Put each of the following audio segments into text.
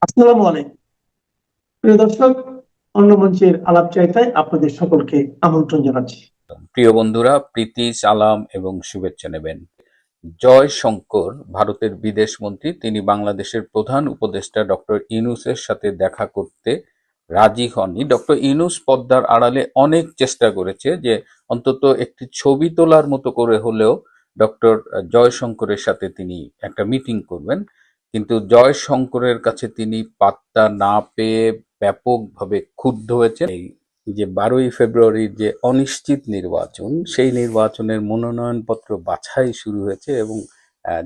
আসসালামু আলাইকুম প্রিয় দর্শক, অন্য মঞ্চের আলাপচারিতায় আপনাদের সকলকে আমন্ত্রণ জানাচ্ছি। প্রিয় বন্ধুরা, প্রীতি, সালাম এবং শুভেচ্ছা নেবেন। জয়শঙ্কর ভারতের বিদেশ মন্ত্রী, তিনি বাংলাদেশের প্রধান উপদেষ্টা ডক্টর ইউনূসের সাথে দেখা করতে রাজি হননি। ডক্টর ইউনূস পর্দার আড়ালে অনেক চেষ্টা করেছে যে অন্তত একটি ছবি তোলার মতো করে হলেও ডক্টর জয়শঙ্করের সাথে তিনি একটা মিটিং করবেন, কিন্তু জয়শঙ্করের কাছে তিনি পাত্তা না পেয়ে ব্যাপকভাবে ক্ষুব্ধ হয়েছেন। এই যে 12ই ফেব্রুয়ারির যে অনিশ্চিত নির্বাচন, সেই নির্বাচনের মনোনয়নপত্র বাছাই শুরু হয়েছে এবং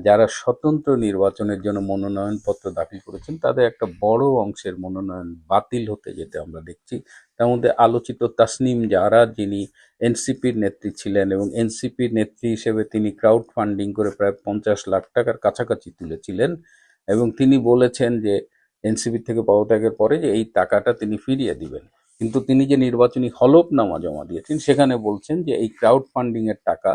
যারা স্বতন্ত্র নির্বাচনের জন্য মনোনয়নপত্র দাখিল করেছেন তাদের একটা বড় অংশের মনোনয়ন বাতিল হতে যেতে আমরা দেখছি। তার মধ্যে আলোচিত তাসনিম জারা, যিনি এনসিপির নেত্রী ছিলেন এবং এনসিপির নেত্রী হিসেবে তিনি ক্রাউড ফান্ডিং করে প্রায় 50 লাখ টাকার কাছাকাছি তুলেছিলেন এবং তিনি বলেছেন যে এনসিপি থেকে পদত্যাগের পরে যে এই টাকাটা তিনি ফিরিয়ে দিবেন, কিন্তু তিনি যে নির্বাচনী হলফনামা জমা দিয়েছেন সেখানে বলছেন যে এই ক্রাউড ফান্ডিং এর টাকা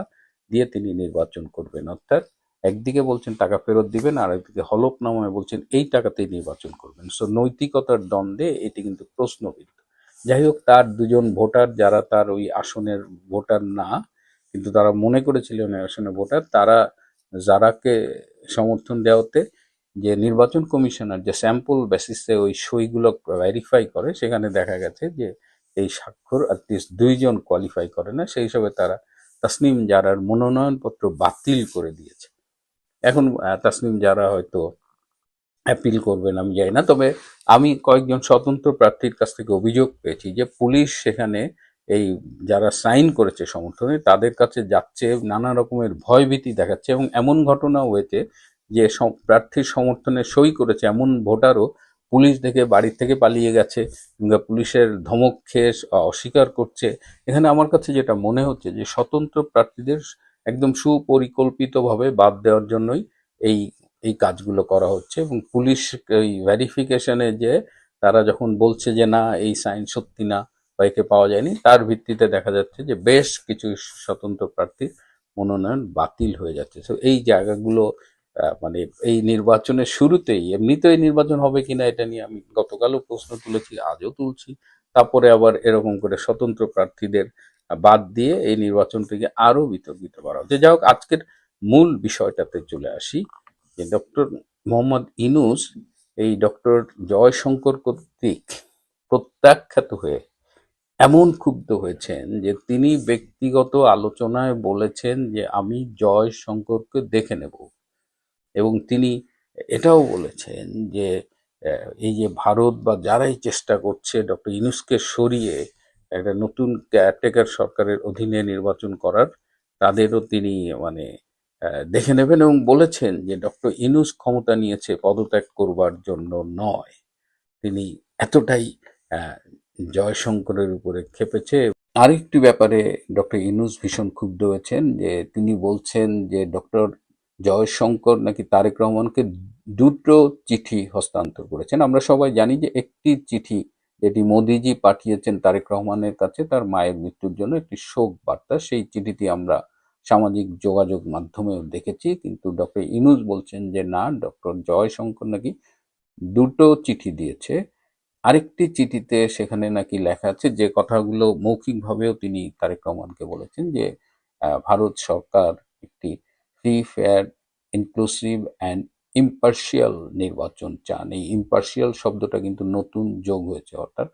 দিয়ে তিনি নির্বাচন করবেন। অর্থাৎ একদিকে বলছেন টাকা ফেরত দিবেন, আর একদিকে হলফনামায় বলছেন এই টাকাতেই নির্বাচন করবেন। সো নৈতিকতার দ্বন্দ্বে এটি কিন্তু প্রশ্নবিদ্ধ। যাই হোক, তার দুজন ভোটার যারা তার ওই আসনের ভোটার না, কিন্তু তারা মনে করেছিলেন ওই আসনের ভোটার, তারা যারাকে সমর্থন দেওয়াতে যে নির্বাচন কমিশনার যে স্যাম্পল বেসিসে ওই সইগুলো ভেরিফাই করে, সেখানে দেখা গেছে যে এই স্বাক্ষর অ্যাটলিস্ট 2 জন কোয়ালিফাই করে না। সেই হিসাবে তারা তাসনিম জারার মনোনয়নপত্র বাতিল করে দিয়েছে। এখন তাসনিম জারা হয়তো অ্যাপিল করবেন আমি জানি না, তবে আমি কয়েকজন স্বতন্ত্র প্রার্থীর কাছ থেকে অভিযোগ পেয়েছি যে পুলিশ সেখানে এই যারা সাইন করেছে সমর্থনে তাদের কাছে যাচ্ছে, নানা রকমের ভয়ভীতি দেখাচ্ছে এবং এমন ঘটনাও হয়েছে যে প্রার্থীর সমর্থনে সই করেছে এমন ভোটারও পুলিশ দেখে বাড়ি থেকে পালিয়ে গেছে কিংবা পুলিশের ধমক খেয়ে অস্বীকার করছে। এখানে আমার কাছে যেটা মনে হচ্ছে যে স্বতন্ত্র প্রার্থীদের একদম সুপরিকল্পিতভাবে বাদ দেওয়ার জন্যই এই এই কাজগুলো করা হচ্ছে এবং পুলিশ এই ভেরিফিকেশনে যে তারা যখন বলছে যে না এই সাইন সত্যি না বা একে পাওয়া যায়নি, তার ভিত্তিতে দেখা যাচ্ছে যে বেশ কিছু স্বতন্ত্র প্রার্থীর মনোনয়ন বাতিল হয়ে যাচ্ছে। তো এই জায়গাগুলো মানে এই নির্বাচনের শুরুতেই, এমনিতে এই নির্বাচন হবে কিনা এটা নিয়ে আমি গতকালও প্রশ্ন তুলেছি, আজও তুলছি, তারপরে আবার এরকম করে স্বতন্ত্র প্রার্থীদের বাদ দিয়ে এই নির্বাচনটিকে আরো বিতর্কিত করা হচ্ছে। যাই হোক, আজকের মূল বিষয়টাতে চলে আসি যে ডক্টর মোহাম্মদ ইউনূস এই ডক্টর জয়শঙ্কর কর্তৃক প্রত্যাখ্যাত হয়ে এমন ক্ষুব্ধ হয়েছেন যে তিনি ব্যক্তিগত আলোচনায় বলেছেন যে আমি জয়শঙ্করকে দেখে নেব এবং তিনি এটাও বলেছেন যে এই যে ভারত বা যারাই চেষ্টা করছে ডক্টর ইউনূসকে সরিয়ে একটা নতুন কেয়ারটেকার সরকারের অধীনে নির্বাচন করার, তাদেরও তিনি মানে দেখে নেবেন এবং বলেছেন যে ডক্টর ইউনূস ক্ষমতা নিয়েছে পদত্যাগ করবার জন্য নয়। তিনি এতটাই আহ, জয়শঙ্করের উপরে ক্ষেপেছে। আরেকটি ব্যাপারে ডক্টর ইউনূস ভীষণ ক্ষুব্ধ হয়েছেন যে তিনি বলছেন যে ডক্টর জয়শঙ্কর নাকি তারেক রহমানকে 2টো চিঠি হস্তান্তর করেছেন। আমরা সবাই জানি যে একটি চিঠি যেটি মোদিজি পাঠিয়েছেন তারেক রহমানের কাছে তার মায়ের মৃত্যুর জন্য একটি শোক বার্তা, সেই চিঠিটি আমরা সামাজিক যোগাযোগ মাধ্যমেও দেখেছি, কিন্তু ডক্টর ইউনূস বলছেন যে না, ডক্টর জয়শঙ্কর নাকি 2টো চিঠি দিয়েছে। আরেকটি চিঠিতে সেখানে নাকি লেখা আছে যে কথাগুলো মৌখিকভাবেও তিনি তারেক রহমানকে বলেছেন যে ভারত সরকার একটি free, fair, inclusive and impartial নির্বাচন চান। এই ইম্পার্শিয়াল শব্দটা কিন্তু নতুন যোগ হয়েছে, অর্থাৎ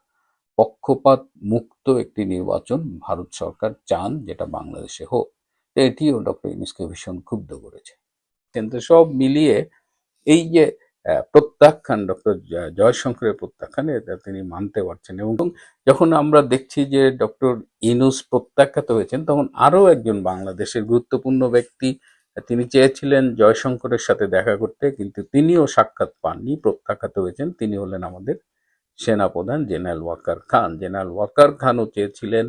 পক্ষপাত মুক্ত একটি নির্বাচন ভারত সরকার চান যেটা বাংলাদেশে হোক। তো এটিও ডক্টর ইউনূসকে ভীষণ ক্ষুব্ধ করেছে। কিন্তু সব মিলিয়ে এই যে প্রত্যাখ্যান, ডক্টর জয়শঙ্করের প্রত্যাখ্যান, এটা তিনি মানতে পারছেন এবং যখন আমরা দেখছি যে ডক্টর ইউনূস প্রত্যাখ্যাত হয়েছেন তখন আরো একজন বাংলাদেশের গুরুত্বপূর্ণ ব্যক্তি তিনি চেয়েছিলেন জয়শঙ্করের সাথে দেখা করতে, কিন্তু তিনিও সাক্ষাৎ পাননি, প্রত্যাখ্যাত হয়েছেন। তিনি হলেন আমাদের সেনাপ্রধান জেনারেল ওয়াকার খান। জেনারেল ওয়াকার খানও চেয়েছিলেন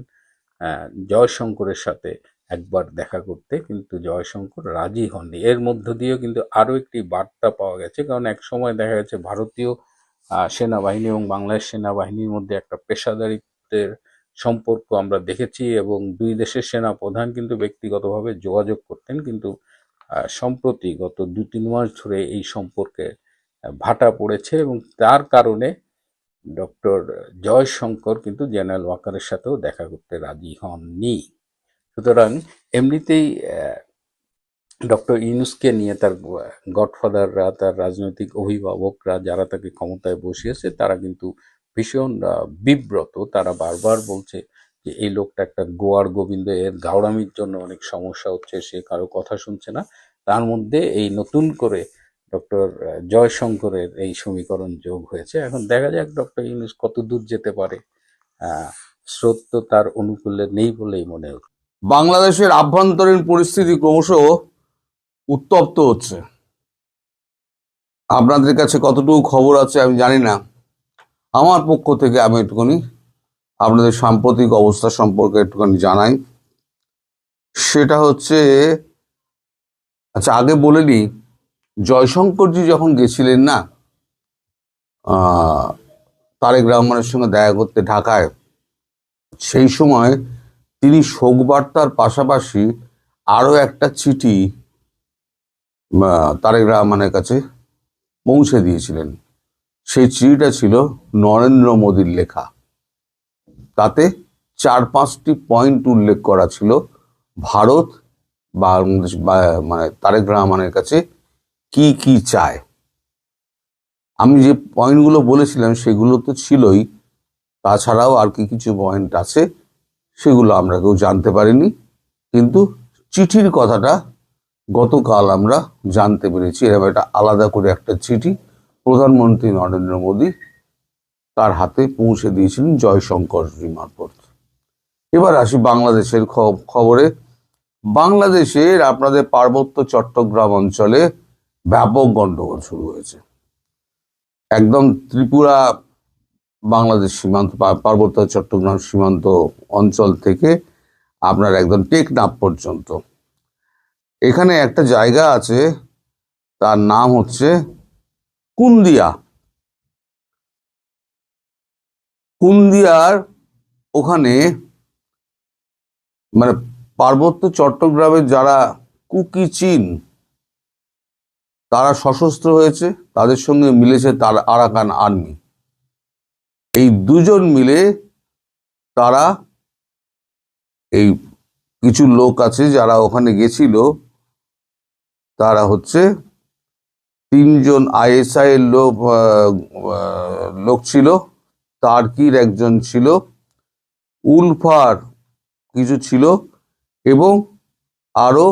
জয়শঙ্করের সাথে একবার দেখা করতে, কিন্তু জয়শঙ্কর রাজি হননি। এর মধ্য দিয়েও কিন্তু আরো একটি বার্তা পাওয়া গেছে, কারণ এক সময় দেখা গেছে ভারতীয় সেনাবাহিনী এবং বাংলাদেশ সেনাবাহিনীর মধ্যে একটা পেশাদারিত্বের সম্পর্ক আমরা দেখেছি এবং দুই দেশের সেনা প্রধান কিন্তু ব্যক্তিগতভাবে যোগাযোগ করতেন, কিন্তু সম্প্রতি গত 2-3 মাস ধরে এই সম্পর্কে ভাটা পড়েছে এবং তার কারণে ডক্টর জয়শঙ্কর কিন্তু জেনারেল ওয়াকারের সাথেও দেখা করতে রাজি হননি। সুতরাং এমনিতেই ডক্টর ইউনূসকে নিয়ে তার গডফাদাররা, তার রাজনৈতিক অভিভাবকরা যারা তাকে ক্ষমতায় বসিয়েছে তারা কিন্তু ভীষণ বিব্রত। তারা বারবার বলছে যে এই লোকটা একটা গোয়ার গোবিন্দ, এর গাওড়ামির জন্য অনেক সমস্যা হচ্ছে, সে কারো কথা শুনছে না। তার মধ্যে এই নতুন করে ডক্টর জয়শঙ্করের এই সমীকরণ যোগ হয়েছে। এখন দেখা যাক ডক্টর ইউনূস কত দূর যেতে পারে। স্রোত তো তার অনুকূলে নেই বলেই মনে হচ্ছে। বাংলাদেশের আভ্যন্তরীণ পরিস্থিতি ক্রমশ উত্তপ্ত হচ্ছে। আপনাদের কাছে কতটুকু খবর আছে আমি জানি না। আমার পক্ষ থেকে আমি একটুখানি আপনাদের সাম্প্রতিক অবস্থা সম্পর্কে একটুখানি জানাই। সেটা হচ্ছে, আচ্ছা আগে বলে নিই, জয়শঙ্করজি যখন গেছিলেন না তারেক রহমানের সঙ্গে দেখা করতে ঢাকায়, সেই সময় তিনি শোকবার্তার পাশাপাশি আরো একটা চিঠি তারেক রহমানের কাছে পৌঁছে দিয়েছিলেন। সেই চিঠিটা ছিল নরেন্দ্র মোদীর লেখা। তাতে 4-5টি পয়েন্ট উল্লেখ করা ছিল ভারত বাংলাদেশ মানে তারেক রহমানের কাছে কি কি চায়। আমি যে পয়েন্টগুলো বলেছিলাম সেগুলো তো ছিলই, তাছাড়াও আর কি কিছু পয়েন্ট আছে সেগুলো আমরা কেউ জানতে পারিনি, কিন্তু চিঠির কথাটা গতকাল আমরা জানতে পেরেছি। এরকম একটা আলাদা করে একটা চিঠি প্রধানমন্ত্রী নরেন্দ্র মোদী তার হাতে পৌঁছে দিয়েছিলেন জয়শঙ্করজি মারফত। এবার আসি বাংলাদেশের খবরে। বাংলাদেশের আপনাদের পার্বত্য চট্টগ্রাম অঞ্চলে ব্যাপক গন্ডগোল শুরু হয়েছে। একদম ত্রিপুরা বাংলাদেশ সীমান্ত, পার্বত্য চট্টগ্রাম সীমান্ত অঞ্চল থেকে আপনার একদম টেকনাফ পর্যন্ত এখানে একটা জায়গা আছে, তার নাম হচ্ছে কুন্দিয়া। কুন্দিয়ার ওখানে মানে পার্বত্য চট্টগ্রামের যারা কুকি চীন তারা সশস্ত্র হয়েছে, তাদের সঙ্গে মিলেছে তার আরাকান আর্মি। এই দুজন মিলে তারা, এই কিছু লোক আছে যারা ওখানে গেছিল, তারা হচ্ছে 3জন ISI এর লোক ছিল, টার্কির একজন ছিল, উলফার কিছু ছিল এবং আরো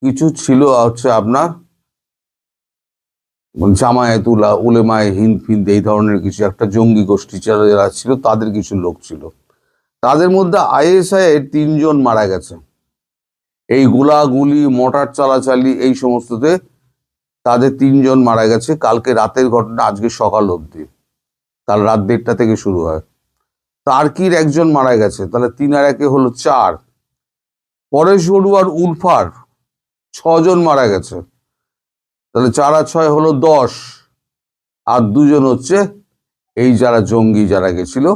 কিছু ছিল হচ্ছে আপনার জামায়াত উলেমায়ে হিন্দ ফিন্দ, এই ধরনের কিছু একটা জঙ্গি গোষ্ঠী যারা ছিল তাদের কিছু লোক ছিল। তাদের মধ্যে ISI এর 3জন মারা গেছে। এই গোলাগুলি মোটর চালাচালি এই সমস্ততে তাদের 3জন মারা গেছে। কালকে রাতের ঘটনা, আজকে সকাল অবধি, কাল রাত 1:30 থেকে শুরু হয়। টার্কির একজন মারা গেছে, তাহলে 3 আর 1 হলো 4। পরেশ বড়ুয়ার উলফার 6জন মারা গেছে, তাহলে 4 আর 6 হলো 10। আর 2জন হচ্ছে এই যারা জঙ্গি যারা গেছিল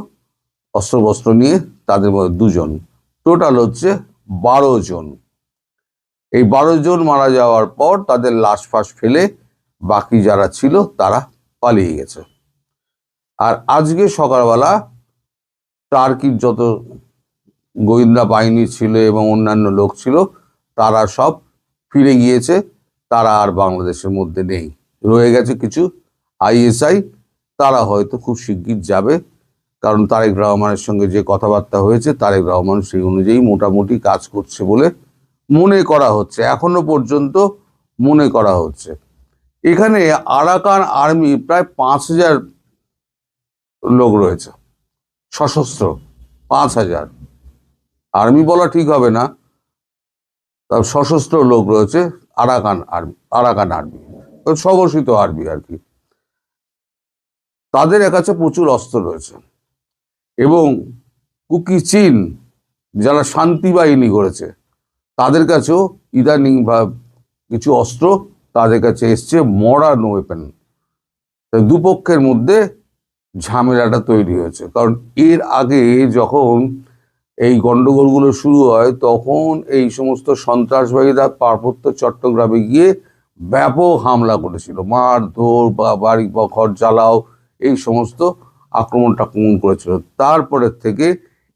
অস্ত্রবস্ত্র নিয়ে, তাদের মধ্যে 2জন, টোটাল হচ্ছে 12 জন। এই 12 জন মারা যাওয়ার পর তাদের লাশ ফাঁস ফেলে বাকি যারা ছিল তারা পালিয়ে গেছে। আর আজকে সকালবেলা টার্কির যত গোয়েন্দা বাহিনী ছিল এবং অন্যান্য লোক ছিল তারা সব ফিরে গিয়েছে, তারা আর বাংলাদেশের মধ্যে নেই। রয়ে গেছে কিছু ISI, তারা হয়তো খুব শিগগির যাবে, কারণ তারেক রহমানের সঙ্গে যে কথাবার্তা হয়েছে তারেক রহমান সেই অনুযায়ী মোটামুটি কাজ করছে বলে মনে করা হচ্ছে, এখনো পর্যন্ত মনে করা হচ্ছে। এখানে আরাকান আর্মি প্রায় 5000 লোক রয়েছে সশস্ত্র, 5000। আর্মি বলা ঠিক হবে না, তার সশস্ত্র লোক রয়েছে আরাকান আর্মি, স্বঘোষিত আর্মি আর কি। তাদের কাছে প্রচুর অস্ত্র রয়েছে এবং কুকি চীন যারা শান্তি বাহিনী করেছে তাদের কাছেও ইদানিং বা কিছু অস্ত্র তাদের কাছে এসছে, মডার্ন ওয়েপেন। দুপক্ষের মধ্যে ঝামেলাটা তৈরি হয়েছে, কারণ এর আগে যখন এই গন্ডগোলগুলো শুরু হয় তখন এই সমস্ত সন্ত্রাসবাদীরা পার্বত্য চট্টগ্রামে গিয়ে ব্যাপক হামলা করেছিল, মারধর বা বাড়ি বা ঘর জ্বালাও, এই সমস্ত আক্রমণ টাক্রমণ করেছিল। তারপরের থেকে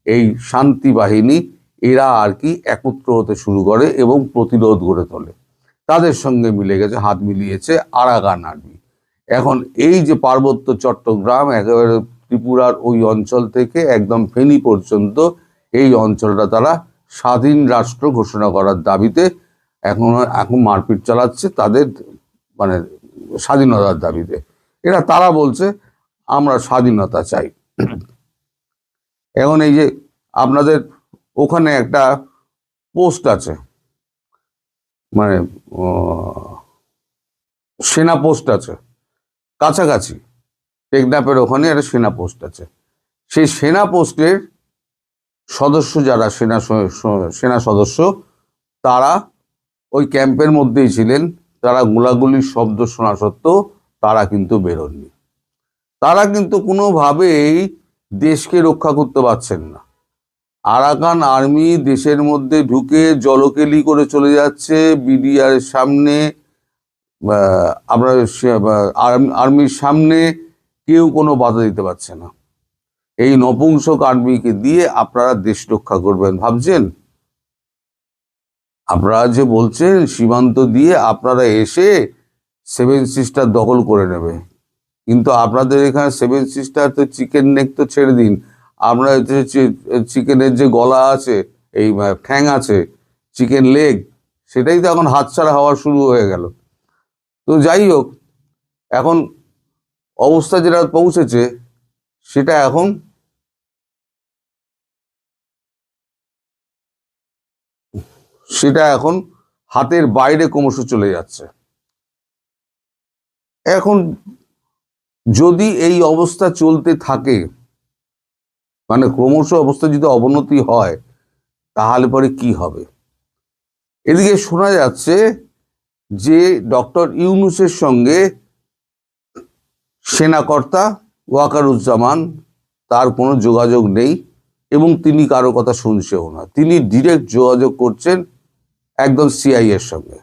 এই শান্তি বাহিনী এরা আর কি একত্র হতে শুরু করে এবং প্রতিরোধ গড়ে তোলে। তাদের সঙ্গে মিলে গেছে, হাত মিলিয়েছে আরাকান আর্মি। এখন এই যে পার্বত্য চট্টগ্রাম একেবারে ত্রিপুরার ওই অঞ্চল থেকে একদম ফেনী পর্যন্ত এই অঞ্চলটা তারা স্বাধীন রাষ্ট্র ঘোষণা করার দাবিতে এখন মারপিট চালাচ্ছে তাদের মানে স্বাধীনতার দাবিতে। তারা বলছে আমরা স্বাধীনতা চাই। এখন এই যে আপনাদের ওখানে একটা পোস্ট আছে, মানে সেনা পোস্ট আছে কাছাকাছি, টেকনাফের ওখানে একটা সেনা পোস্ট আছে। সেই সেনা পোস্টের সদস্য যারা সেনা সদস্য, তারা ওই ক্যাম্পের মধ্যেই ছিলেন। তারা গোলাগুলির শব্দ শোনা সত্ত্বেও তারা কিন্তু বেরোননি। তারা কিন্তু কোনোভাবেই দেশকে রক্ষা করতে পারছেন না। আরাকান আর্মি দেশের মধ্যে ঢুকে জলকেলি করে চলে যাচ্ছে বিডিআর এর সামনে, আমরা আর্মির সামনে কেউ কোনো বাধা দিতে পারছে না। এই নপুংসক আর্মিকে দিয়ে আপনারা দেশ রক্ষা করবেন ভাবছেন? আপনারা যে বলছেন সীমান্ত দিয়ে আপনারা এসে 7 সিস্টার দখল করে নেবে, কিন্তু আপনাদের এখানে 7 সিস্টার তো চিকেন নেক তো ছেড়ে দিন, আপনার চিকেনের যে গলা আছে, এই ঠ্যাং আছে, চিকেন লেগ, সেটাই তো এখন হাতছাড়া হওয়া শুরু হয়ে গেল। তো যাই হোক, এখন অবস্থা যেটা পৌঁছেছে সেটা এখন হাতের বাইরে ক্রমশ চলে যাচ্ছে। এখন যদি এই অবস্থা চলতে থাকে, মানে ক্রমশ অবস্থা যদি অবনতি হয়, তাহলে পরে কি হবে? এদিকে শোনা যাচ্ছে যে ডক্টর ইউনূসের সঙ্গে সেনাকর্তা ওয়াকারুজ্জামান তার কোনো যোগাযোগ নেই এবং তিনি কারো কথা শুনছেও না। তিনি ডিরেক্ট যোগাযোগ করছেন একদম সিআইএর সঙ্গে।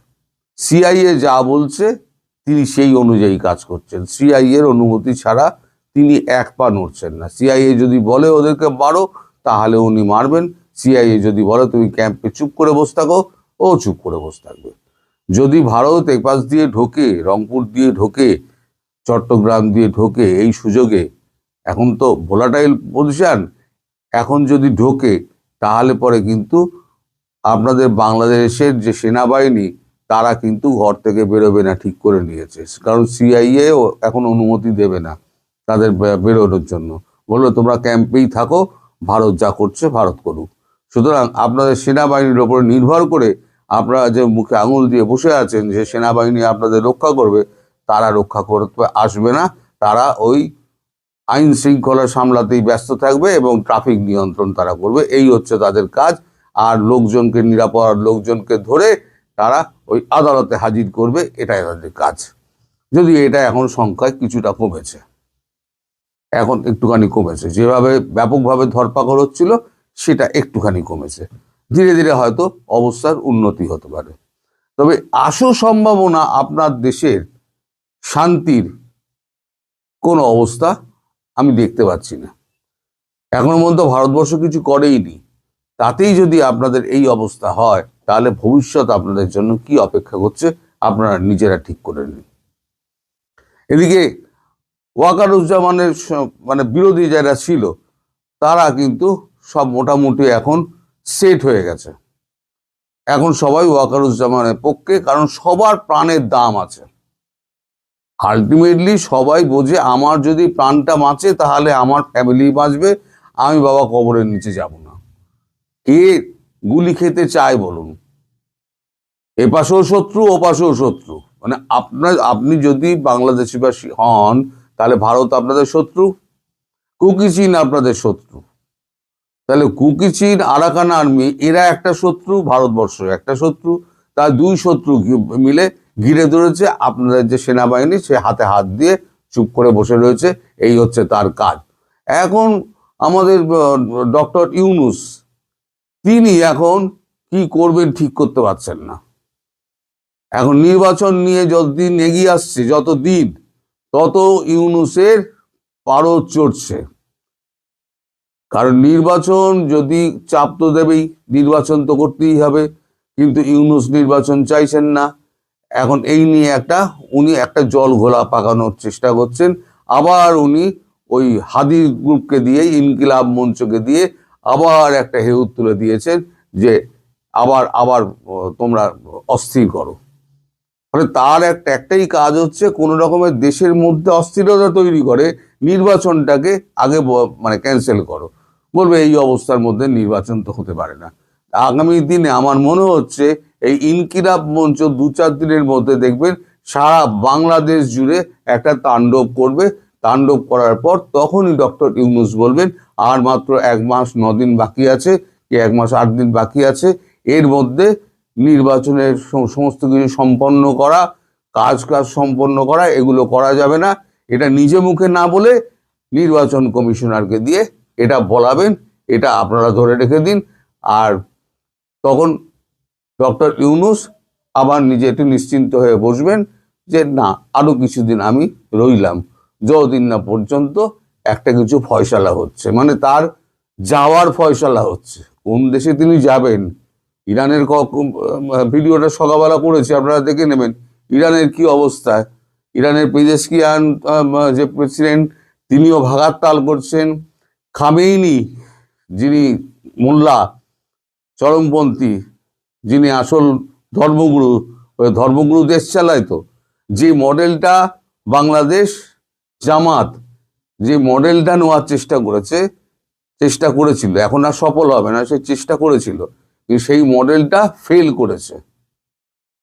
সিআইএ যা বলছে তিনি সেই অনুযায়ী কাজ করছেন। সিআইএর অনুমতি ছাড়া তিনি এক পা নড়ছেন না। সিআইএ যদি বলে ওদেরকে মারো, তাহলে উনি মারবেন। সিআইএ যদি বলে তুমি ক্যাম্পে চুপ করে বসে থাকো, ও চুপ করে বসে থাকবে। যদি ভারত এপাশ দিয়ে ঢোকে, রংপুর দিয়ে ঢোকে, চট্টগ্রাম দিয়ে ঢোকে, এই সুযোগে, এখন তো ভোলাটাইল পজিশন, এখন যদি ঢোকে তাহলে পরে কিন্তু আপনাদের বাংলাদেশের যে সেনাবাহিনী তারা কিন্তু ঘর থেকে বেরোবে না, ঠিক করে নিয়েছে। কারণ সিআইএ এখন অনুমতি দেবে না তাদের বেরোনোর জন্য, বললো তোমরা ক্যাম্পেই থাকো, ভারত যা করছে ভারত করুক। সুতরাং আপনাদের সেনাবাহিনীর ওপর নির্ভর করে আপনারা যে মুখে আঙুল দিয়ে বসে আছেন যে সেনাবাহিনী আপনাদের রক্ষা করবে, তারা রক্ষা করতে আসবে না। তারা ওই আইন শৃঙ্খলা সামলাতেই ব্যস্ত থাকবে এবং ট্রাফিক নিয়ন্ত্রণ তারা করবে, এই হচ্ছে তাদের কাজ। আর লোকজনকে, নিরাপরাধ লোকজনকে ধরে তারা ওই আদালতে হাজির করবে, এটাই তাদের কাজ। যদি এটা এখন সংখ্যায় কিছুটা কমেছে, এখন একটুখানি কমেছে, যেভাবে ব্যাপকভাবে ধরপাকড় হচ্ছিল সেটা একটুখানি কমেছে। ধীরে ধীরে হয়তো অবস্থার উন্নতি হতে পারে। তবে আশু সম্ভাবনা আপনার দেশের শান্তির কোনো অবস্থা আমি দেখতে পাচ্ছি না। এখনো পর্যন্ত ভারতবর্ষ কিছু করেইনি। তাতেই যদি আপনাদের এই অবস্থা হয়, তাহলে ভবিষ্যৎ আপনাদের জন্য কি অপেক্ষা করছে আপনারা নিজেরা ঠিক করে নিন। এদিকে ওয়াকারুজ্জামানের মানে বিরোধী যারা ছিল তারা কিন্তু সব মোটামুটি এখন সেট হয়ে গেছে। এখন সবাই ওয়াকারুজ্জামানের পক্ষে, কারণ সবার প্রাণের দাম আছে। আলটিমেটলি সবাই বোঝে আমার যদি প্রাণটা বাঁচে তাহলে আমার ফ্যামিলি বাঁচবে, আমি বাবা কবরের নিচে যাব না। কে গুলি খেতে চায় বলুন? এপাশেও শত্রু, ওপাশেও শত্রু। মানে আপনি যদি বাংলাদেশিবাসী হন তাহলে ভারত আপনাদের শত্রু, কুকি চীন আপনাদের শত্রু। তাহলে কুকি চীন, আরাকান আর্মি এরা একটা শত্রু, ভারতবর্ষ একটা শত্রু। তার দুই শত্রু মিলে ঘিরে ধরেছে আপনাদের যে সেনাবাহিনী, সে হাতে হাত দিয়ে চুপ করে বসে রয়েছে, এই হচ্ছে তার কাজ। এখন আমাদের ডক্টর ইউনূস, তিনি এখন কি করবেন ঠিক করতে পারছেন না। এখন নির্বাচন নিয়ে যতদিন এগিয়ে আসছে, যতদিন তত ইউনূসের পারদ চড়ছে। কারণ নির্বাচন যদি চাপ তো দেবেই, নির্বাচন তো করতেই হবে, কিন্তু ইউনূস নির্বাচন চাইছেন না। এখন এই নিয়ে উনি একটা জল ঘোলা পাকানোর চেষ্টা করছেন। আবার উনি ওই হাদি গ্রুপকে দিয়ে, ইনকিলাব মঞ্চকে দিয়ে আবার একটা হেউত তুলে দিয়েছেন যে আবার আবার তোমরা অস্থির করো। মানে তার একটাই কাজ হচ্ছে কোনো রকমের দেশের মধ্যে অস্থিরতা তৈরি করে নির্বাচনটাকে আগে মানে ক্যান্সেল করো। বলবে এই অবস্থার মধ্যে নির্বাচন তো হতে পারে না। আগামী দিনে আমার মনে হচ্ছে এই ইনকিলাব মঞ্চ 2-4 দিনের মধ্যে দেখবেন সারা বাংলাদেশ জুড়ে একটা তাণ্ডব করবে। তাণ্ডব করার পর তখনই ডক্টর ইউনূস বলবেন আর মাত্র 1 মাস 9 দিন বাকি আছে, কি 1 মাস 8 দিন বাকি আছে, এর মধ্যে নির্বাচনের সমস্ত কিছু সম্পন্ন করা, কাজ সম্পন্ন করা, এগুলো করা যাবে না। এটা নিজে মুখে না বলে নির্বাচন কমিশনারকে দিয়ে এটা বলাবেন, এটা আপনারা ধরে রেখে দিন। আর তখন ডক্টর ইউনূস আবার নিজে একটু নিশ্চিন্ত হয়ে বসবেন যে না, আরো কিছুদিন আমি রইলাম, যতদিন না পর্যন্ত একটা কিছু ফয়সালা হচ্ছে, মানে তার যাওয়ার ফয়সালা হচ্ছে। কোন দেশে তিনি যাবেন, ইরানের ভিডিওটা সকালবেলা করেছে, আপনারা দেখে নেবেন ইরানের কি অবস্থা। ইরানের পেজেশকিয়ান যে প্রেসিডেন্ট, তিনিও ভাগার তাল করছেন। খামেইনি, যিনি মোল্লা চরমপন্থী, যিনি আসল ধর্মগুরু, ওই ধর্মগুরু দেশ চালায়। তো যে মডেলটা বাংলাদেশ জামাত যে মডেলটা নেওয়ার চেষ্টা করেছিল, এখন আর সফল হবে না, সে চেষ্টা করেছিল, কিন্তু সেই মডেলটা ফেল করেছে।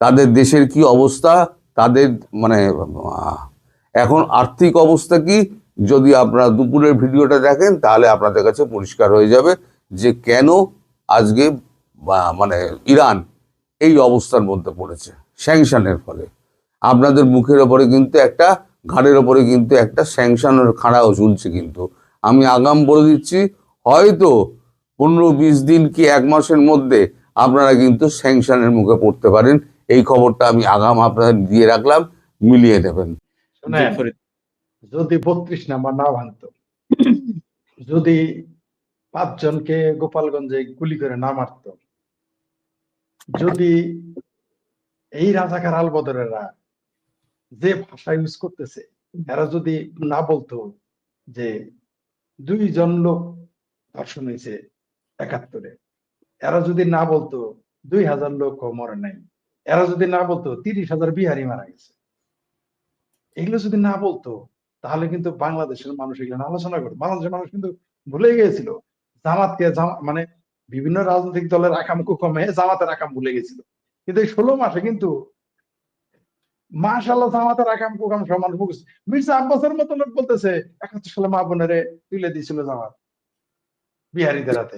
তাদের দেশের কি অবস্থা, তাদের মানে এখন আর্থিক অবস্থা কি, যদি আপনারা দুপুরের ভিডিওটা দেখেন তাহলে আপনাদের কাছে পরিষ্কার হয়ে যাবে যে কেন আজকে মানে ইরান এই অবস্থার মধ্যে পড়েছে স্যাংশনের ফলে। আপনাদের মুখের ওপরে কিন্তু ঘাড়ের ওপরে কিন্তু একটা স্যাংশনের খাড়াও ঝুলছে। কিন্তু আমি আগাম বলে দিচ্ছি, হয়তো 15-20 দিন কি 1 মাসের মধ্যে আপনারা কিন্তু স্যাংশনের মুখে পড়তে পারেন। এই খবরটা আমি আগাম আপনাদের দিয়ে রাখলাম, মিলিয়ে নেবেন। যদি 32 নাম্বার না ভাঙতো, যদি 5 জনকে গোপালগঞ্জে গুলি করে না মারত, যদি এই রাজাকার আলবদরেরা যে ভাষা ইউজ করতেছে এরা যদি না বলতো যে 2 জন লোক ধর্ষণ হয়েছে 71-এ, এরা যদি না বলতো 2000 লোক মরে নাই, এরা যদি না বলতো 30,000 বিহারি মারা গেছে, এগুলো যদি না বলতো তাহলে কিন্তু বাংলাদেশের মানুষ এগুলো আলোচনা করতো। বাংলাদেশের মানুষ কিন্তু ভুলে গিয়েছিল জামাতকে, মানে বিভিন্ন রাজনৈতিক দলের আকাম কুকমে জামাতের আকাম ভুলে গেছিল। কিন্তু এই 16 মাসে কিন্তু মাশাআল্লাহ জামাতের আকাম কুকাম সমান মুখস্থ। মির্জা আব্বাসের মতো লোক বলতেছে 71 সালে মা বোনেরে তুলে দিয়েছিল জামাত বিহারিদের হাতে।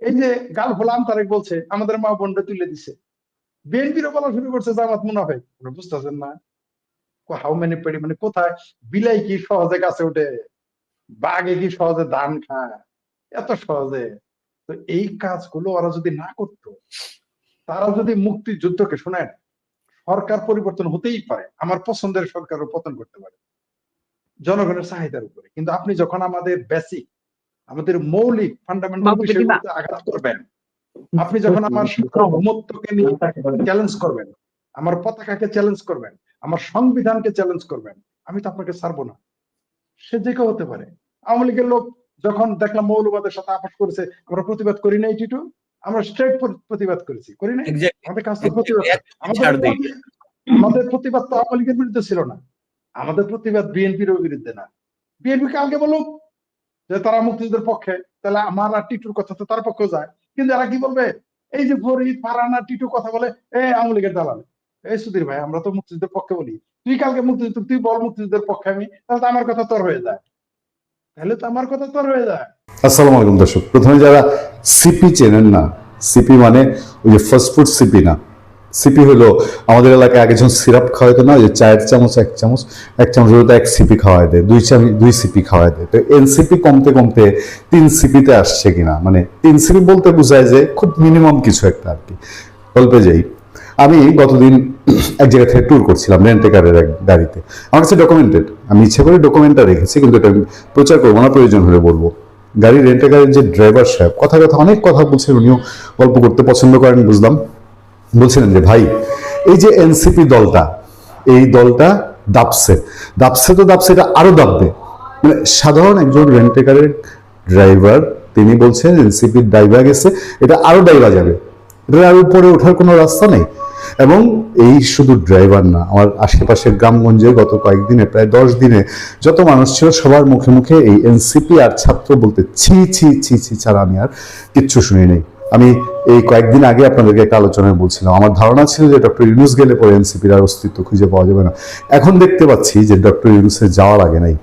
এই যে গালফোলাম তারেক বলছে আমাদের মা বোনরে তুলে দিছে। বিএনপিরও বলা শুরু করছে জামাত মুনাফিক। বুঝতেছেন না হাউ মেনি পেডি, মানে কোথায় বিলাই কি সহজে গাছে উঠে, বাঘে কি সহজে ধান খায়, এত সহজে। তো এই কাজগুলো ওরা যদি না করতো, তারা যদি মুক্তিযুদ্ধকে, শোনেন সরকার পরিবর্তন হতেই পারে, আমার পছন্দের সরকারও পতন করতে পারে জনগণের চাহিদার উপরে, কিন্তু আপনি যখন আমাদের বেসিক, আমাদের মৌলিক ফান্ডামেন্টাল বিষয়গুলোতে আঘাত করবেন, আপনি যখন আমার সার্বভৌমত্বকে নিয়ে চ্যালেঞ্জ করবেন, আমার পতাকাকে চ্যালেঞ্জ করবেন, আমার সংবিধানকে চ্যালেঞ্জ করবেন, আমি তো আপনাকে ছাড়বো না। সে যে কেউ হতে পারে। আওয়ামী লীগের লোক যখন দেখলাম মৌলবাদের সাথে আপোষ করেছে, আমরা প্রতিবাদ করি নাই টিটু, আমরা স্ট্রেট প্রতিবাদ করেছি, করি নাই? আমাদের কাজ তো প্রতিবাদ, আমাদের প্রতিবাদ তো আওয়ামী লীগের বিরুদ্ধে ছিল না, আমাদের প্রতিবাদ বিএনপির বিরুদ্ধে না। বিএনপি কালকে বলুক যে তারা মুক্তিযুদ্ধের পক্ষে, তাহলে আমার আর টিটুর কথা তো তার পক্ষে যায়। কিন্তু এরা কি বলবে, এই যে ফরিদ ফারহান আর টিটু কথা বলে আওয়ামী লীগের দালাল। এই সুধীর ভাই, আমরা তো মুক্তিযুদ্ধের পক্ষে বলি, তুই কালকে মুক্তিযুদ্ধ, তুই বল মুক্তিযুদ্ধের পক্ষে আমি, তাহলে তো আমার কথা তোর হয়ে যায়, আসসালামু আলাইকুম দর্শক, প্রথমে যারা সিপি চেনেন না, সিপি মানে ওই যে ফাস্ট ফুড সিপি না, সিপি হলো আমাদের এলাকায় আগে যখন সিরাপ খাওয়াইতো না, ওই যে 4 চামচ 1 চামচ 1 চামচ হলো 1 সিপি খাওয়াই দেয়, 2 সিপি খাওয়াই দেয়। তো এনসিপি কমতে কমতে 3 সিপিতে আসছে কিনা, মানে 3 সিপি বলতে বোঝায় যে খুব মিনিমাম কিছু একটা আর কি। গল্পে যাই, আমি গতদিন এক জায়গা থেকে ট্যুর করছিলাম রেন্টেকারের এক গাড়িতে। আমার কাছে ডকুমেন্টেড, আমি ইচ্ছা করে ডকুমেন্টটা রেখেছি, কিন্তু এটা আমি প্রচার করবো না, প্রয়োজন হলে বলবো। গাড়ি রেন্টেকারের যে ড্রাইভার সাহেব কথা অনেক কথা বলছেন, উনিও গল্প করতে পছন্দ করেন বুঝলাম। বলছিলেন যে ভাই, এই যে এনসিপি দলটা, এই দলটা দাবছে তো দাবছে, এটা আরো দাববে। মানে সাধারণ একজন রেন্টেকারের ড্রাইভার, তিনি বলছেন এনসিপির ডাইভা গেছে, এটা আরো ডাইভা যাবে, এটা আর উপরে ওঠার কোনো রাস্তা নেই। এবং এই শুধু ড্রাইভার না, আমার আশেপাশের গ্রামগঞ্জে গত কয়েকদিনে, প্রায় 10 দিনে যত মানুষ ছিল, সবার মুখে মুখে এই এনসিপি আর ছাত্র বলতে ছি ছি ছি ছি ছাড়া আমি আর কিচ্ছু শুনি নেই। আমি এই কয়েকদিন আগে আপনাদেরকে একটা আলোচনায় বলছিলাম, আমার ধারণা ছিল যে ডক্টর ইউনূস গেলে পরে এনসিপির আর অস্তিত্ব খুঁজে পাওয়া যাবে না। এখন দেখতে পাচ্ছি যে ডক্টর ইউনূসের যাওয়া লাগে নাই,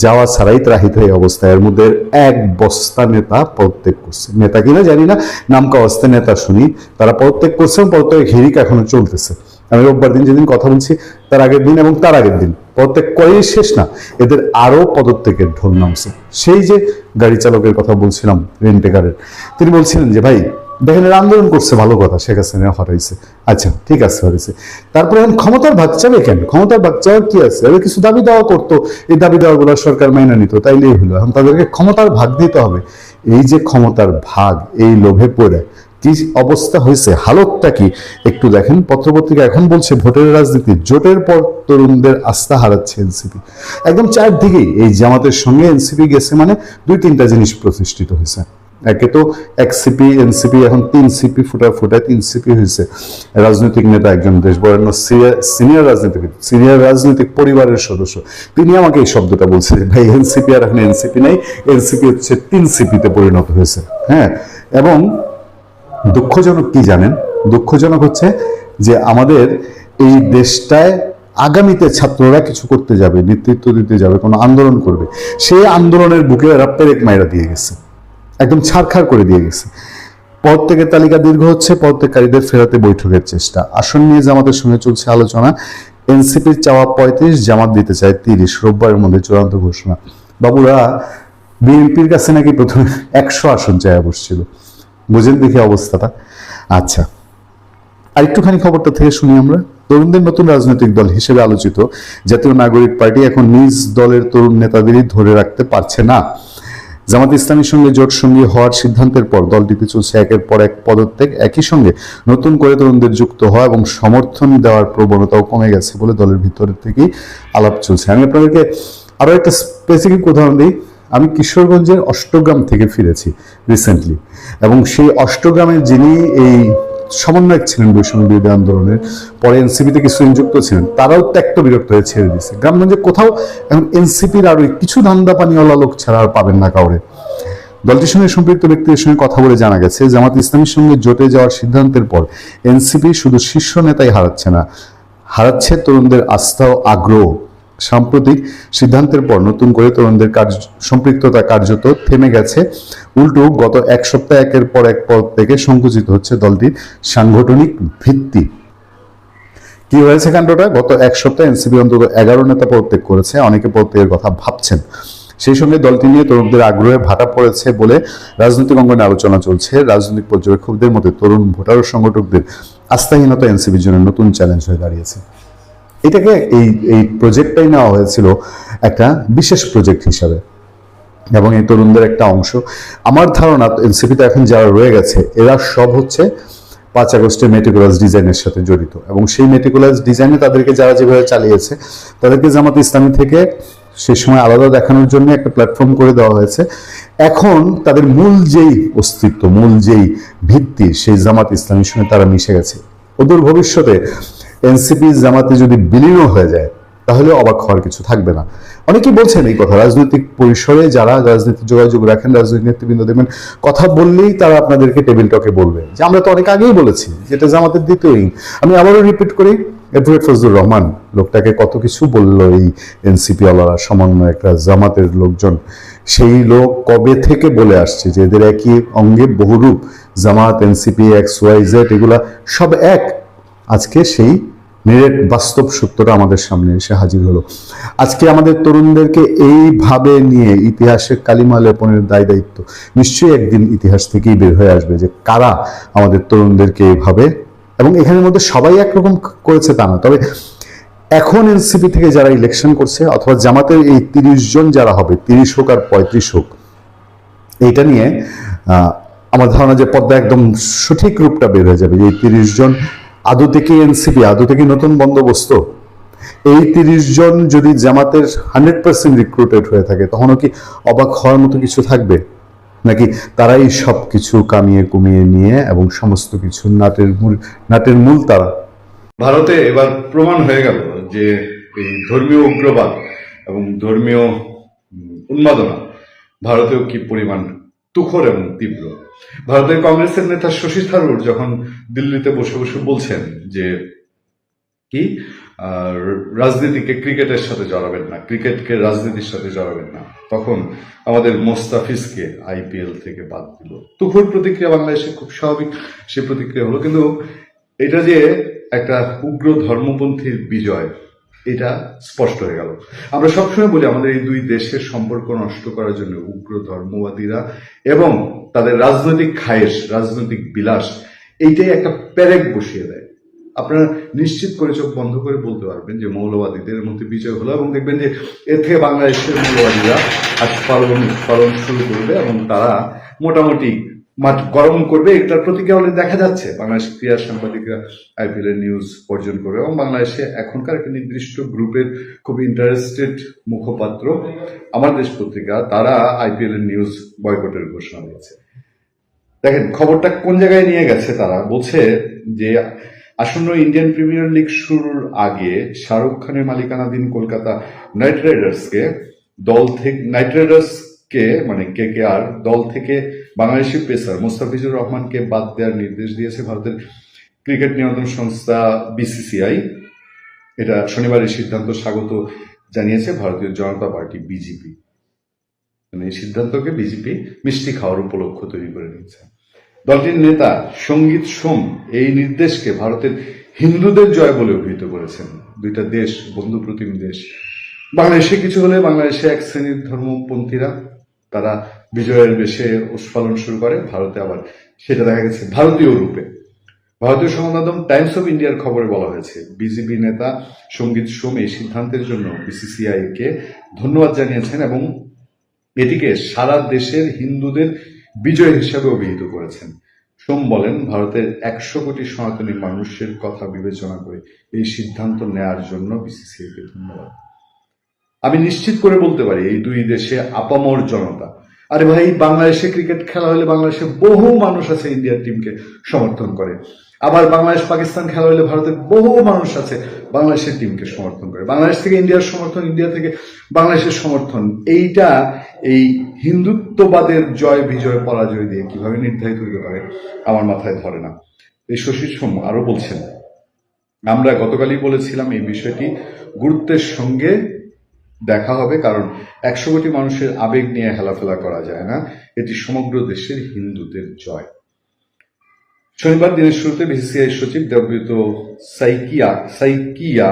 যাওয়া ছাড়াই ত্রাহিত এই অবস্থায়। এর মধ্যে এক বস্তা নেতা পদত্যাগ করছে, নেতা কিনা জানি না, নামকা অবস্থায় নেতা শুনি, তারা পদত্যাগ করছে, পদত্যাগের হিড়িক এখনো চলতেছে। আমি রোববার দিন যেদিন কথা বলছি, তার আগের দিন এবং তার আগের দিন পদত্যাগ করেই শেষ না, এদের আরো পদত্যাগের ঢোল নামছে। সেই যে গাড়ি চালকের কথা বলছিলাম রেন্টেকারের, তিনি বলছিলেন যে ভাই দেখেন এরা আন্দোলন করছে, ভালো কথা, শেখ হাসিনা হরাইছে, আচ্ছা ঠিক আছে হরাইছে, তারপরে এখন ক্ষমতার ভাগ চাবে কেন? ক্ষমতার ভাগ চাওয়ার কি আছে? এবার কিছু দাবি দেওয়া করতো, এই দাবি দেওয়াগুলো সরকার মাইনা নিত, তাইলেই হলো। এখন তাদেরকে ক্ষমতার ভাগ দিতে হবে। এই যে ক্ষমতার ভাগ, এই লোভে পড়ে কি অবস্থা হয়েছে, হালতটা কি একটু দেখেন। পত্রপত্রিকা এখন বলছে ভোটের রাজনীতি, জোটের পর তরুণদের আস্থা হারাচ্ছে এনসিপি। একদম চারদিকেই এই জামাতের সঙ্গে এনসিপি গেছে, মানে 2-3টা জিনিস প্রতিষ্ঠিত হয়েছে। একে তো এক সিপি, এনসিপি এখন 3 সিপি, ফুটায় 3 সিপি হয়েছে। রাজনৈতিক নেতা, একজন দেশ বরেণ্য সিনিয়র রাজনীতিবিদ, সিনিয়র রাজনৈতিক পরিবারের সদস্য, তিনি আমাকে এই শব্দটা বলছে, ভাই এনসিপি আর এখন এনসিপি নাই, এনসিপি হচ্ছে 3 সিপিতে পরিণত হয়েছে। হ্যাঁ, এবং দুঃখজনক কি জানেন? দুঃখজনক হচ্ছে যে আমাদের এই দেশটায় আগামীতে ছাত্ররা কিছু করতে যাবে, নেতৃত্ব দিতে যাবে, কোনো আন্দোলন করবে, সেই আন্দোলনের বুকে এরা পেরেক মাইরা দিয়ে গেছে, একদম ছাড়খাড় করে দিয়ে গেছে। পদত্যাগের তালিকা দীর্ঘ হচ্ছে, পদত্যাগকারীদের ফেরাতে বৈঠকের চেষ্টা। আসন নিয়ে জামাতের সঙ্গে চলছে আলোচনা। এনসিপির চাওয়া 35, জামাত দিতে চায় 30, রোববারের মধ্যে চূড়ান্ত ঘোষণা। বাবুরা বিএনপির কাছে নাকি প্রথমে 100 আসন চায় বসছিল, বুঝেন দেখি অবস্থাটা। আচ্ছা, আরেকটুখানি খবরটা থেকে শুনি আমরা। তরুণদের নতুন রাজনৈতিক দল হিসেবে আলোচিত জাতীয় নাগরিক পার্টি এখন নিজ দলের তরুণ নেতাদেরই ধরে রাখতে পারছে না। জামাত ইসলামীর সঙ্গে জোট সঙ্গী হওয়ার সিদ্ধান্তের পর দলটিতে চলছে একের পর এক পদত্যাগ। একই সঙ্গে নতুন করে তরুণদের যুক্ত হওয়া এবং সমর্থন দেওয়ার প্রবণতাও কমে গেছে বলে দলের ভিতরের থেকেই আলাপ চলছে। আমি আপনাদেরকে আরো একটা স্পেসিফিক উদাহরণ দিই। আমি কিশোরগঞ্জের অষ্টগ্রাম থেকে ফিরেছি রিসেন্টলি, এবং সেই অষ্টগ্রামের যিনি এই সমন্বয়ক ছিলেন বৈষম্য বিরোধী আন্দোলনের, পরে এনসিপিতে কিছুদিন যুক্ত ছিলেন, তারাও ত্যক্ত বিরক্ত হয়ে ছেড়ে দিচ্ছে। গ্রামগঞ্জে কোথাও এখন এনসিপির আর ওই কিছু ধান্দা পানিওয়ালা লোক ছাড়া আর পাবেন না কাউরে। দলটির সঙ্গে সম্পৃক্ত ব্যক্তিদের সঙ্গে কথা বলে জানা গেছে, জামাত ইসলামীর সঙ্গে জোটে যাওয়ার সিদ্ধান্তের পর এনসিপি শুধু শীর্ষ নেতাই হারাচ্ছে না, হারাচ্ছে তরুণদের আস্থা ও আগ্রহ। সাম্প্রতিক সিদ্ধান্তের পর নতুন করে তরুণদের সম্পৃক্ততা কার্যত থেমে গেছে। উল্টো গত এক সপ্তাহে একের পর এক পদ থেকে সংকুচিত হচ্ছে দলটির সাংগঠনিক ভিত্তি। কি হয়েছে কাণ্ডটা? গত এক সপ্তাহে এনসিপি অন্তত 11 নেতা পদত্যাগ করেছে, অনেকে পদত্যাগের কথা ভাবছেন। সেই সঙ্গে দলটি নিয়ে তরুণদের আগ্রহে ভাটা পড়েছে বলে রাজনৈতিক অঙ্গনে আলোচনা চলছে। রাজনৈতিক পর্যবেক্ষকদের মতে তরুণ ভোটার ও সংগঠকদের আস্থাহীনতা এনসিপির জন্য নতুন চ্যালেঞ্জ হয়ে দাঁড়িয়েছে। এটাকে এই প্রজেক্টটাই নেওয়া হয়েছিল একটা বিশেষ প্রজেক্ট হিসাবে, এবং এই তরুণদের একটা অংশ, আমার ধারণা এনসিপিতে এখন যারা রয়ে গেছে এরা সব হচ্ছে 5 আগস্টের মেটিকুলাস ডিজাইনের সাথে জড়িত, এবং সেই মেটিকুলাস ডিজাইনে তাদেরকে যারা যেভাবে চালিয়েছে তাদেরকে জামাত ইসলামী থেকে সেই সময় আলাদা দেখানোর জন্য একটা প্ল্যাটফর্ম করে দেওয়া হয়েছে। এখন তাদের মূল যেই অস্তিত্ব, মূল যেই ভিত্তি, সেই জামাত ইসলামীর সঙ্গে তারা মিশে গেছে। ওদের ভবিষ্যতে এনসিপি জামাতে যদি বিলীন হয়ে যায় তাহলে অবাক হওয়ার কিছু থাকবে না। অনেকেই বলছেন এই কথা, রাজনৈতিক পরিসরে যারা রাজনীতি যোগাযোগ রাখেন, রাজনৈতিক নেতৃবৃন্দ দেখবেন কথা বললেই তারা আপনাদেরকে টেবিল টকে বলবে যে আমরা তো অনেক আগেই বলেছি যেটা জামাতের দ্বিতীয় উইং। আমি আবারও রিপিট করি, অ্যাডভোকেট ফজলুর রহমান লোকটাকে কত কিছু বললো এই এনসিপি ওয়ালারা, সমন্বয় একটা জামাতের লোকজন। সেই লোক কবে থেকে বলে আসছে যে এদের একই অঙ্গে বহুরূপ, জামাত, এনসিপি, XYZ এগুলা সব এক। আজকে সেই নিরেট বাস্তব সত্যটা আমাদের সামনে এসে হাজির হলো। আজকে আমাদের তরুণদেরকে এইভাবে নিয়ে ইতিহাসের কালিমা লেপনের দায় দায়িত্ব নিশ্চয়ই একদিন ইতিহাস থেকেই বের হয়ে আসবে যে কারা আমাদের তরুণদেরকে এইভাবে এবং এখানের মধ্যে সবাই একরকম করেছে তা না, তবে এখন এনসিপি থেকে যারা ইলেকশন করছে অথবা জামাতের এই 30 জন যারা হবে, 30 হোক আর 35 হোক, এইটা নিয়ে আমার ধারণা যে পদ্মা একদম সঠিক রূপটা বের হয়ে যাবে। এই 30 জন আদৌ থেকে এনসিপি, আদৌ থেকে নতুন বন্দোবস্ত, এই 30 জন যদি জামাতের 100% রিক্রুটেড হয়ে থাকে, তখনও কি অবাক হওয়ার মতো কিছু থাকবে? নাকি তারাই সব কিছু কামিয়ে কুমিয়ে নিয়ে এবং সমস্ত কিছু নাটের মূল তারা? ভারতে এবার প্রমাণ হয়ে গেল যে এই ধর্মীয় উগ্রবাদ এবং ধর্মীয় উন্মাদনা ভারতেও কি পরিমাণ তুখর এবং তীব্র। ভারতের কংগ্রেসের নেতা শশী থারুর যখন দিল্লিতে বসে বসে বলছেন যে কি রাজনীতিকে ক্রিকেটের সাথে জড়াবেন না, ক্রিকেটকে রাজনীতির সাথে জড়াবেন না, তখন আমাদের মোস্তাফিজকে আইপিএল থেকে বাদ দিল। তুখর প্রতিক্রিয়া বাংলাদেশে খুব স্বাভাবিক সে প্রতিক্রিয়া হলো, কিন্তু এটা যে একটা উগ্র ধর্মপন্থীর বিজয়, এটা স্পষ্ট হয়ে গেল। আমরা সবসময় বলি আমাদের এই দুই দেশের সম্পর্ক নষ্ট করার জন্য উগ্র ধর্মবাদীরা এবং তাদের রাজনৈতিক খায়েশ, রাজনৈতিক বিলাস, এইটাই একটা পেরেক বসিয়ে দেয়। আপনারা নিশ্চিত করে চোখ বন্ধ করে বলতে পারবেন যে মৌলবাদীদের মধ্যে বিজয় হলো, এবং দেখবেন যে এর থেকে বাংলাদেশের মৌলবাদীরা আজ পালন শুরু করবে এবং তারা মোটামুটি মাঠ গরম করবে। এটার প্রতিক্রিয়া হলে দেখা যাচ্ছে বাংলাদেশ ক্রীড়া সাংবাদিকরা আইপিএল এর নিউজ অর্জন করবে, এবং বাংলাদেশে এখনকার একটা নির্দিষ্ট গ্রুপের খুব ইন্টারেস্টেড মুখপাত্র আমার দেশ পত্রিকা, তারা আইপিএল এর নিউজ বয়কটের ঘোষণা দিয়েছে। দেখেন খবরটা কোন জায়গায় নিয়ে গেছে। তারা বলছে যে আসন্ন ইন্ডিয়ান প্রিমিয়ার লিগ শুরুর আগে শাহরুখ খানের মালিকানাধীন কলকাতা নাইট রাইডার্সকে মানে কেকেআর দল থেকে বাংলাদেশি পেসার মোস্তাফিজুর রহমানকে বাদ দেওয়ার নির্দেশ দিয়েছে ভারতের ক্রিকেট নিয়ন্ত্রণ সংস্থা বিসিসিআই। এটা শনিবার এই সিদ্ধান্ত স্বাগত জানিয়েছে ভারতীয় জনতা পার্টি বিজেপি। এই সিদ্ধান্তকে বিজেপি মিষ্টি খাওয়ার উপলক্ষ তৈরি করে নিয়েছে। দলটির নেতা সঙ্গীত সোম এই নির্দেশকে ভারতের হিন্দুদের জয় বলে অভিহিত করেছেন। দুইটা দেশ বন্ধু প্রতিম দেশ। বাংলাদেশে কিছু হলে বাংলাদেশে এক শ্রেণীর ধর্মপন্থীরা তারা বিজয়ের বেশে উৎপাদন শুরু করে, ভারতে আবার সেটা দেখা গেছে ভারতীয় রূপে। ভারতীয় সংবাদ মাধ্যম টাইমস অফ ইন্ডিয়ার খবরে বলা হয়েছে বিজেপি নেতা সঙ্গীত সোম এই সিদ্ধান্তের জন্য বিসিসিআই কে ধন্যবাদ জানিয়েছেন এবং এটিকে সারা দেশের হিন্দুদের বিজয় হিসাবে অভিহিত করেছেন। সোম বলেন, ভারতের 100 কোটি সনাতনী মানুষের কথা বিবেচনা করে এই সিদ্ধান্ত নেয়ার জন্য বিসিসিআই কে ধন্যবাদ। আমি নিশ্চিত করে বলতে পারি এই দুই দেশে আপামর জনতা, আরে ভাই বাংলাদেশে ক্রিকেট খেলা হলে বাংলাদেশে বহু মানুষ আছে ইন্ডিয়ার টিমকে সমর্থন করে, আবার বাংলাদেশ পাকিস্তান খেলা হলে ভারতের বহু মানুষ আছে বাংলাদেশের টিমকে সমর্থন করে, বাংলাদেশ থেকে ইন্ডিয়ার সমর্থন, ইন্ডিয়া থেকে বাংলাদেশের সমর্থন। এইটা এই হিন্দুত্ববাদের জয় বিজয় পরাজয় দিয়ে কিভাবে নির্ধারিত হতে পারে আমার মাথায় ধরে না। এই শশী সোম আরো বলছেন, আমরা গতকালই বলেছিলাম এই বিষয়টি গুরুত্বের সঙ্গে দেখা হবে, কারণ 100 কোটি মানুষের আবেগ নিয়ে হেলাফেলা করা যায় না, এটি সমগ্র দেশের হিন্দুদের জয়। শনিবার দিনের শুরুতে বিসিসিআই সচিব দেবব্রত সাইকিয়া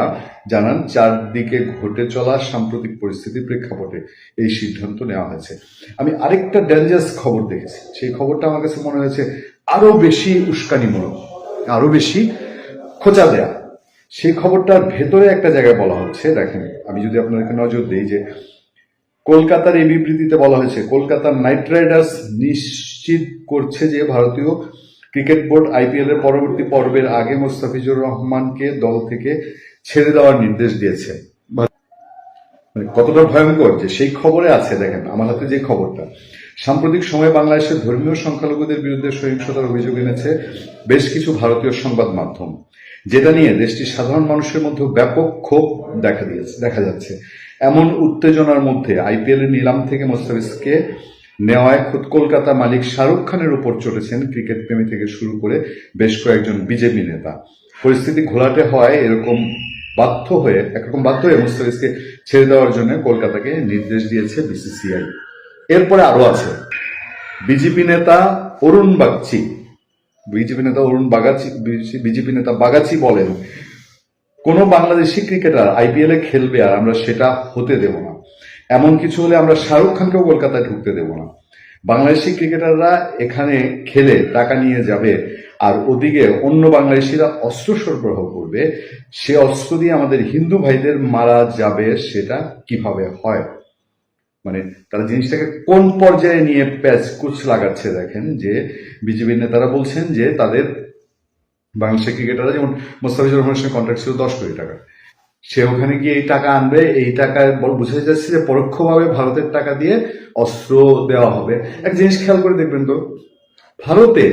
জানান, চারদিকে ঘটে চলা সাম্প্রতিক পরিস্থিতির প্রেক্ষাপটে এই সিদ্ধান্ত নেওয়া হয়েছে। আমি আরেকটা ডেঞ্জারাস খবর দেখেছি, সেই খবরটা আমার কাছে মনে হয়েছে আরো বেশি উস্কানিমূলক, আরো বেশি খোঁচা দেয়া। সেই খবরটার ভেতরে একটা জায়গায় বলা হচ্ছে, দেখেন আমি যদি আপনাদেরকে নজর দিই, যে কলকাতার এই বিবৃতিতে বলা হয়েছে কলকাতা নাইট রাইডার্স নিশ্চিত করছে যে ভারতীয় ক্রিকেট বোর্ড আইপিএল এর পরবর্তী পর্বের আগে মোস্তাফিজুর রহমানকে দল থেকে ছেড়ে দেওয়ার নির্দেশ দিয়েছে। কতটা ভয়ঙ্কর যে সেই খবরে আছে, দেখেন আমার হাতে যে খবরটা, সাম্প্রতিক সময়ে বাংলাদেশের ধর্মীয় সংখ্যালঘুদের বিরুদ্ধে সহিংসতার অভিযোগ এনেছে বেশ কিছু ভারতীয় সংবাদ মাধ্যম, যেটা নিয়ে দেশটির সাধারণ মানুষের মধ্যে ব্যাপক ক্ষোভ দেখা যাচ্ছে। এমন উত্তেজনার মধ্যে আইপিএল এর নিলাম থেকে মোস্তাফিজকে নেওয়ায় খোদ কলকাতা মালিক শাহরুখ খানের উপর চলেছেন ক্রিকেট প্রেমী থেকে শুরু করে বেশ কয়েকজন বিজেপি নেতা। পরিস্থিতি ঘোলাটে হওয়ায় একরকম বাধ্য হয়ে মুস্তাফিজকে ছেড়ে দেওয়ার জন্য কলকাতাকে নির্দেশ দিয়েছে বিসিসিআই। এরপরে আরো আছে বিজেপি নেতা অরুণ বাগাচি বলেন, কোন বাংলাদেশি ক্রিকেটার আইপিএল এ খেলবে আর আমরা সেটা হতে দেব না। এমন কিছু হলে আমরা শাহরুখ খানকেও কলকাতায় ঢুকতে দেব না। বাংলাদেশি ক্রিকেটাররা এখানে খেলে টাকা নিয়ে যাবে, আর ওদিকে অন্য বাংলাদেশিরা অস্ত্র সরবরাহ করবে, সে অস্ত্র দিয়ে আমাদের হিন্দু ভাইদের মারা যাবে, সেটা কিভাবে হয়? মানে তারা জিনিসটাকে কোন পর্যায়ে নিয়ে প্যাচ কুচ লাগাচ্ছে দেখেন। যে বিজেপি নেতারা বলছেন যে তাদের বাংলাদেশের ক্রিকেটাররা, যেমন মোস্তাফিজুর রহমানের সঙ্গে কন্ট্রাক্ট ছিল 10 কোটি টাকা, সে ওখানে গিয়ে এই টাকা আনবে, এই টাকায় বোঝা যাচ্ছে যে পরোক্ষভাবে ভারতের টাকা দিয়ে অস্ত্র দেওয়া হবে। এক জিনিস খেয়াল করে দেখবেন তো, ভারতে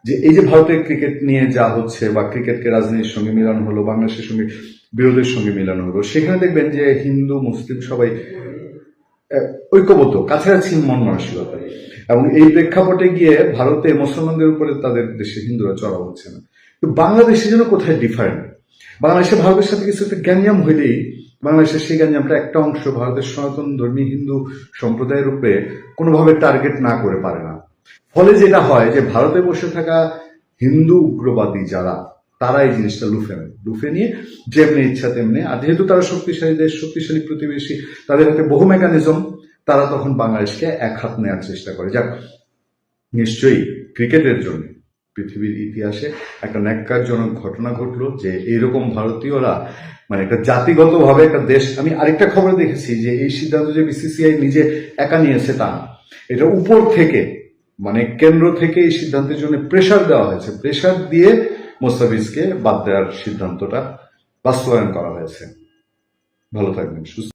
যে এই যে ভারতের ক্রিকেট নিয়ে যা হচ্ছে, বা ক্রিকেটকে রাজনীতির সঙ্গে মেলানো হলো, বাংলাদেশের সঙ্গে বিরোধীর সঙ্গে মেলানো হলো, সেখানে দেখবেন যে হিন্দু মুসলিম সবাই ঐক্যবদ্ধ, কাছাকাছি মন মানসিকতা। এবং এই প্রেক্ষাপটে গিয়ে ভারতে মুসলমানদের উপরে তাদের দেশে হিন্দুরা চড়াও হচ্ছে না। তো বাংলাদেশে যেন কোথায় ডিফারেন্ট। বাংলাদেশে ভারতের সাথে কিছু একটা গ্যাঞ্জাম হইলেই বাংলাদেশের সেই গ্যাঞ্জামটা একটা অংশ ভারতের সনাতন ধর্মী হিন্দু সম্প্রদায়ের উপরে কোনোভাবে টার্গেট না করে পারে না। ফলে যেটা হয় যে ভারতে বসে থাকা হিন্দু উগ্রবাদী যারা, তারা এই জিনিসটা লুফে নিয়ে যেমনি ইচ্ছা তেমনি, আর যেহেতু তারা শক্তিশালী দেশ, শক্তিশালী প্রতিবেশী, তাদের হাতে বহু মেকানিজম, তারা তখন বাংলাদেশকে এক হাত নেওয়ার চেষ্টা করে। যাক, নিশ্চয়ই ক্রিকেটের জন্য পৃথিবীর ইতিহাসে একটা ন্যাক্কারজনক ঘটনা ঘটলো যে এইরকম ভারতীয়রা মানে একটা জাতিগতভাবে একটা দেশ। আমি আরেকটা খবর দেখেছি যে এই সিদ্ধান্ত যে বিসিসিআই নিজে একা নিয়েছে তা না, এটা উপর থেকে মানে কেন্দ্র থেকে এই সিদ্ধান্তের জন্য প্রেসার দেওয়া হয়েছে, প্রেসার দিয়ে মোস্তাফিজকে বাদ দেওয়ার সিদ্ধান্তটা বাস্তবায়ন করা হয়েছে। ভালো থাকবেন, সুস্থ